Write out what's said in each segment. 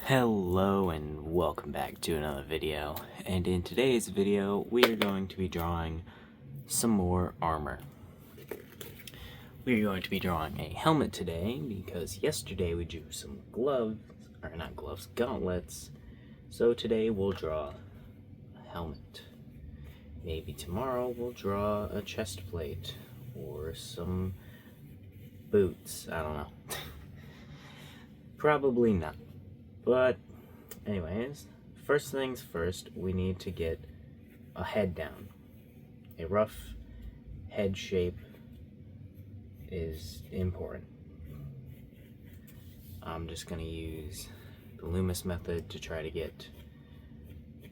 Hello and welcome back to another video, and in today's video we are going to be drawing some more armor. We are going to be drawing a helmet today because yesterday we drew some gauntlets, so today we'll draw a helmet. Maybe tomorrow we'll draw a chest plate or some boots, I don't know. Probably not. But anyways, first things first, we need to get a head down. A rough head shape is important. I'm just going to use the Loomis method to try to get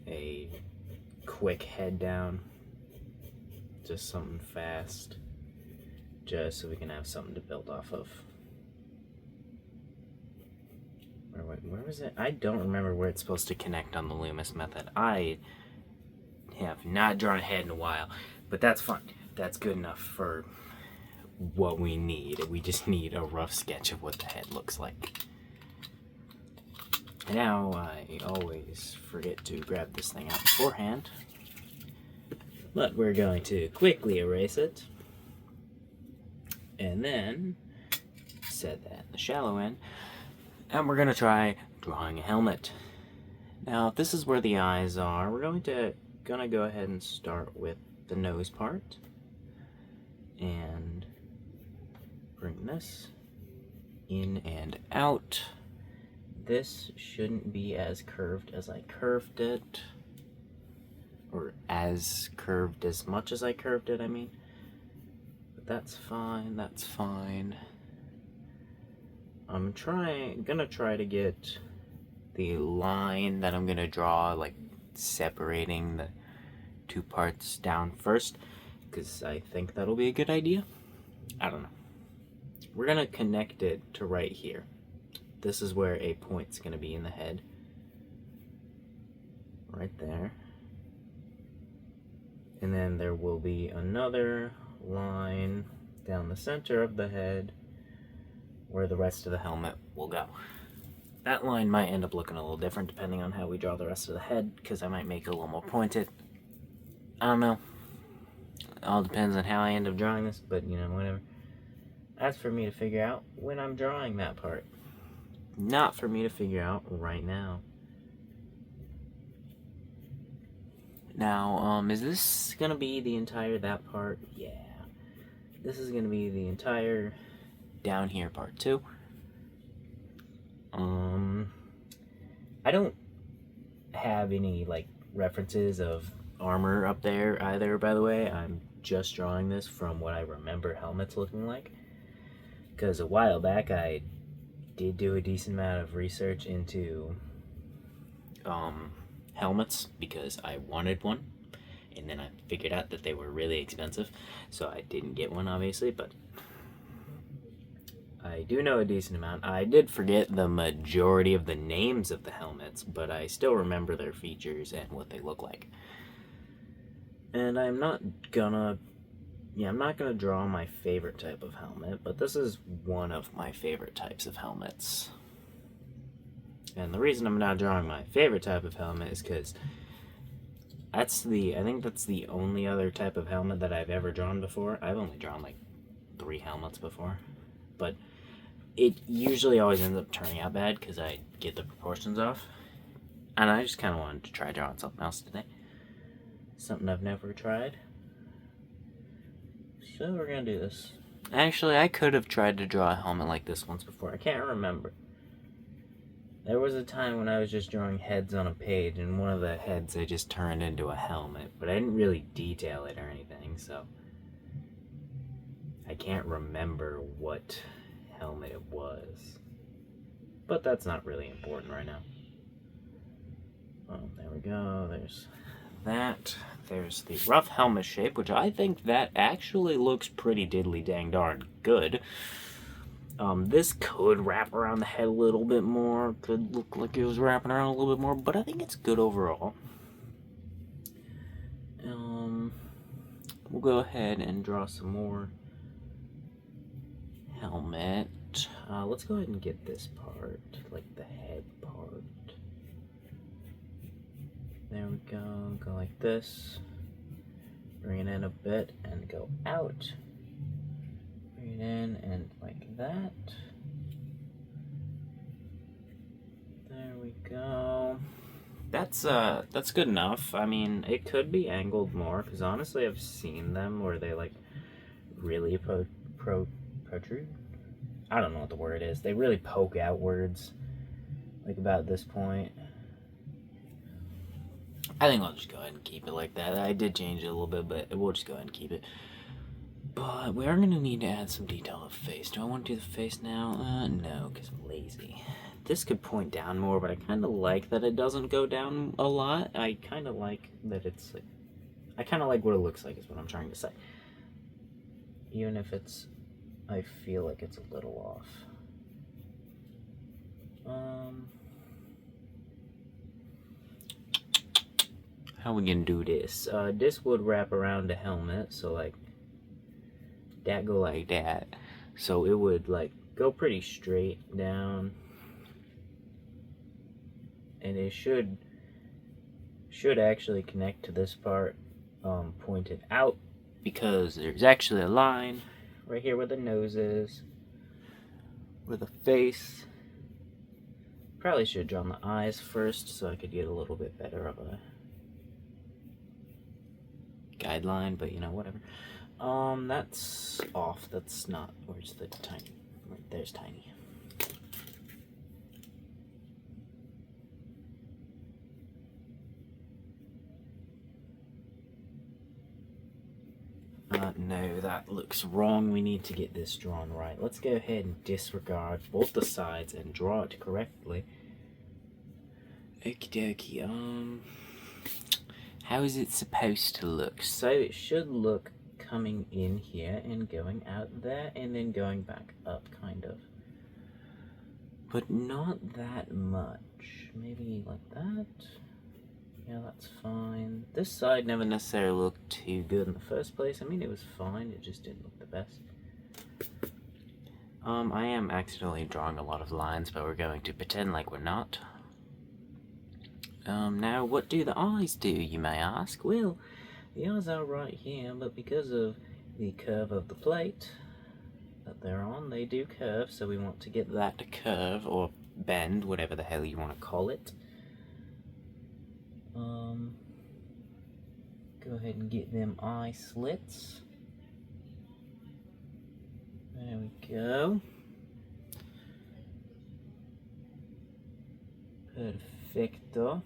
a quick head down. Just something fast, just so we can have something to build off of. Where was it? I don't remember where it's supposed to connect on the Loomis method. I have not drawn a head in a while, but that's fine. That's good enough for what we need. We just need a rough sketch of what the head looks like. Now, I always forget to grab this thing out beforehand, but we're going to quickly erase it, and then set that in the shallow end. And we're going to try drawing a helmet. Now, this is where the eyes are. We're going to go ahead and start with the nose part. And bring this in and out. This shouldn't be as curved as I curved it. Or as curved as much as I curved it, I mean. But that's fine, that's fine. I'm gonna try to get the line that I'm gonna draw, like separating the two parts down first, because I think that'll be a good idea. I don't know. We're gonna connect it to right here. This is where a point's gonna be in the head. Right there. And then there will be another line down the center of the head where the rest of the helmet will go. That line might end up looking a little different depending on how we draw the rest of the head, because I might make it a little more pointed. I don't know. It all depends on how I end up drawing this, but you know, whatever. That's for me to figure out when I'm drawing that part. Not for me to figure out right now. Now, is this gonna be the entire that part? Yeah. This is gonna be the entire down here part too. I don't have any like references of armor up there either, by the way. I'm just drawing this from what I remember helmets looking like, because a while back I did do a decent amount of research into helmets because I wanted one, and then I figured out that they were really expensive, so I didn't get one obviously, but I do know a decent amount. I did forget the majority of the names of the helmets, but I still remember their features and what they look like. And I'm not gonna draw my favorite type of helmet, but this is one of my favorite types of helmets. And the reason I'm not drawing my favorite type of helmet is because I think that's the only other type of helmet that I've ever drawn before. I've only drawn like 3 helmets before, but it usually always ends up turning out bad because I get the proportions off. And I just kind of wanted to try drawing something else today. Something I've never tried. So we're going to do this. Actually, I could have tried to draw a helmet like this once before. I can't remember. There was a time when I was just drawing heads on a page, and one of the heads I just turned into a helmet. But I didn't really detail it or anything, so I can't remember what helmet it was, but that's not really important right now. Oh, there we go. There's that. There's the rough helmet shape, which I think that actually looks pretty diddly dang darn good. This could wrap around the head a little bit more, could look like it was wrapping around a little bit more, but I think it's good overall. We'll go ahead and draw some more helmet. Let's go ahead and get this part, like the head part. go like this, bring it in a bit and go out, bring it in and like that. There we go. That's good enough. I mean, it could be angled more, because honestly I've seen them where they like really protrude. I don't know what the word is. They really poke outwards, like about this point. I think I'll just go ahead and keep it like that. I did change it a little bit, but we'll just go ahead and keep it. But we are going to need to add some detail to the face. Do I want to do the face now? No, because I'm lazy. This could point down more, but I kind of like that it doesn't go down a lot. I kind of like that it's like... I kind of like what it looks like is what I'm trying to say. Even if it's... I feel like it's a little off. How we gonna do this? This would wrap around the helmet, so like that go like that. So it would like go pretty straight down, and it should actually connect to this part pointed out, because there's actually a line right here where the nose is, where the face. Probably should have drawn the eyes first so I could get a little bit better of a guideline, but you know, whatever. That's off. That's not. Where's the tiny? Right there's tiny. No, that looks wrong. We need to get this drawn right. Let's go ahead and disregard both the sides and draw it correctly. Okie dokie. How is it supposed to look? So it should look coming in here and going out there and then going back up, kind of. But not that much. Maybe like that. Yeah, that's fine. This side never necessarily looked too good in the first place. I mean, it was fine. It just didn't look the best. I am accidentally drawing a lot of lines, but we're going to pretend like we're not. Now, what do the eyes do, you may ask? Well, the eyes are right here, but because of the curve of the plate that they're on, they do curve, so we want to get that to curve, or bend, whatever the hell you want to call it. Go ahead and get them eye slits. There we go. Perfecto.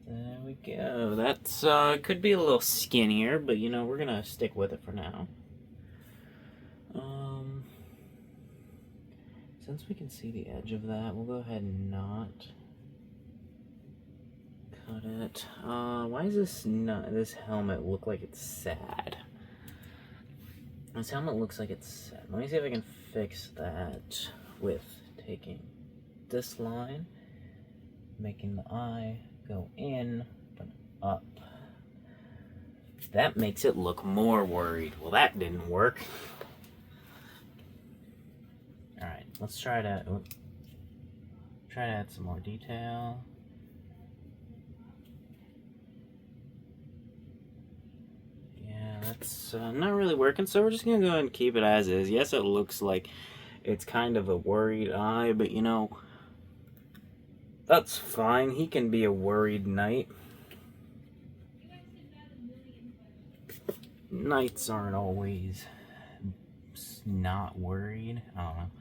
There we go. That's, could be a little skinnier, but you know, we're gonna stick with it for now. Since we can see the edge of that, we'll go ahead and not cut it. Why does this helmet look like it's sad? This helmet looks like it's sad. Let me see if I can fix that with taking this line, making the eye go in, but up. That makes it look more worried. Well, that didn't work. Alright, let's try to add some more detail. Yeah, that's not really working, so we're just gonna go ahead and keep it as is. Yes, it looks like it's kind of a worried eye, but you know, that's fine. He can be a worried knight. Knights aren't always not worried. I don't know.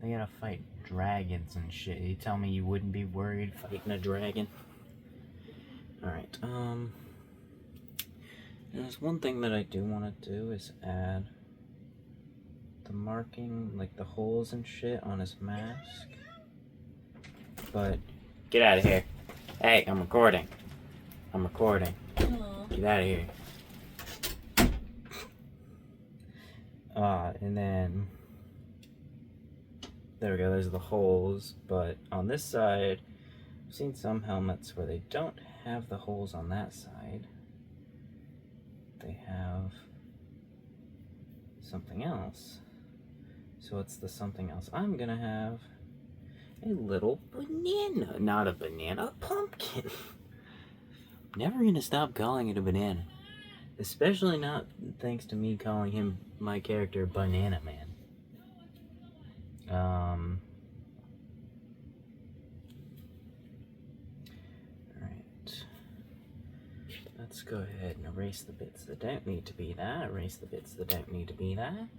They gotta fight dragons and shit. You tell me you wouldn't be worried fighting a dragon? Alright, there's one thing that I do want to do is add the marking, like the holes and shit on his mask. But, get out of here. Hey, I'm recording. I'm recording. Get out of here. And then there we go, there's the holes, but on this side, I've seen some helmets where they don't have the holes on that side. They have something else. So it's the something else. I'm gonna have a little banana. Not a banana, a pumpkin. Never gonna stop calling it a banana. Especially not thanks to me calling him, my character, Banana Man. Alright. Let's go ahead and erase the bits that don't need to be that. Erase the bits that don't need to be that.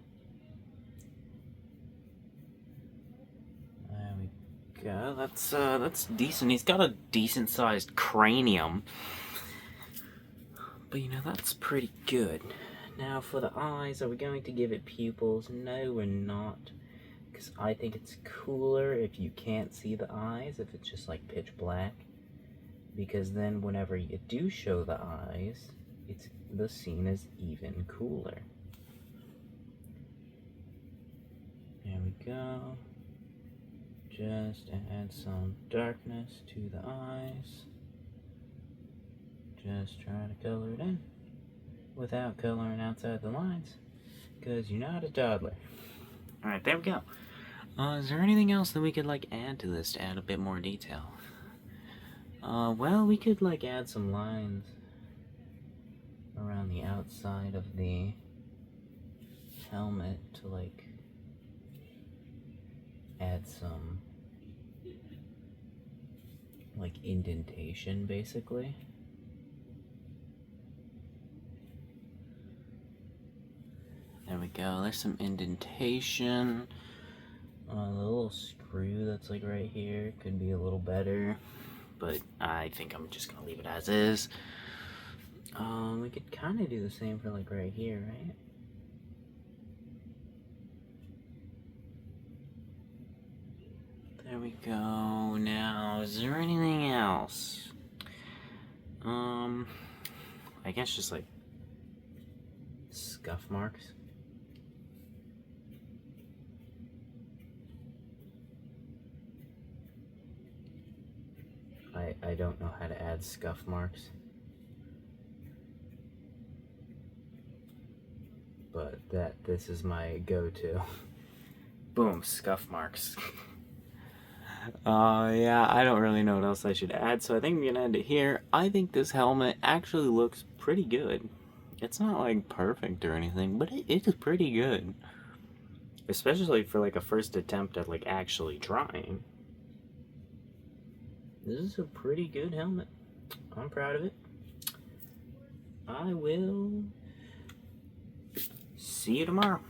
There we go. That's decent. He's got a decent sized cranium. But you know, that's pretty good. Now for the eyes, are we going to give it pupils? No, we're not. Because I think it's cooler if you can't see the eyes, if it's just like pitch black. Because then whenever you do show the eyes, the scene is even cooler. There we go. Just add some darkness to the eyes. Just try to color it in without coloring outside the lines, because you're not a toddler. Alright, there we go. Is there anything else that we could like add to this to add a bit more detail? Well, we could like add some lines around the outside of the helmet to like add some like indentation, basically. There we go, there's some indentation. The little screw that's like right here could be a little better, but I think I'm just gonna leave it as is. We could kind of do the same for like right here, right? There we go. Now, is there anything else? I guess just like scuff marks. I don't know how to add scuff marks. But this is my go-to. Boom, scuff marks. Yeah, I don't really know what else I should add, so I think I'm gonna end it here. I think this helmet actually looks pretty good. It's not like perfect or anything, but it is pretty good. Especially for like a first attempt at like actually trying. This is a pretty good helmet. I'm proud of it. I will see you tomorrow.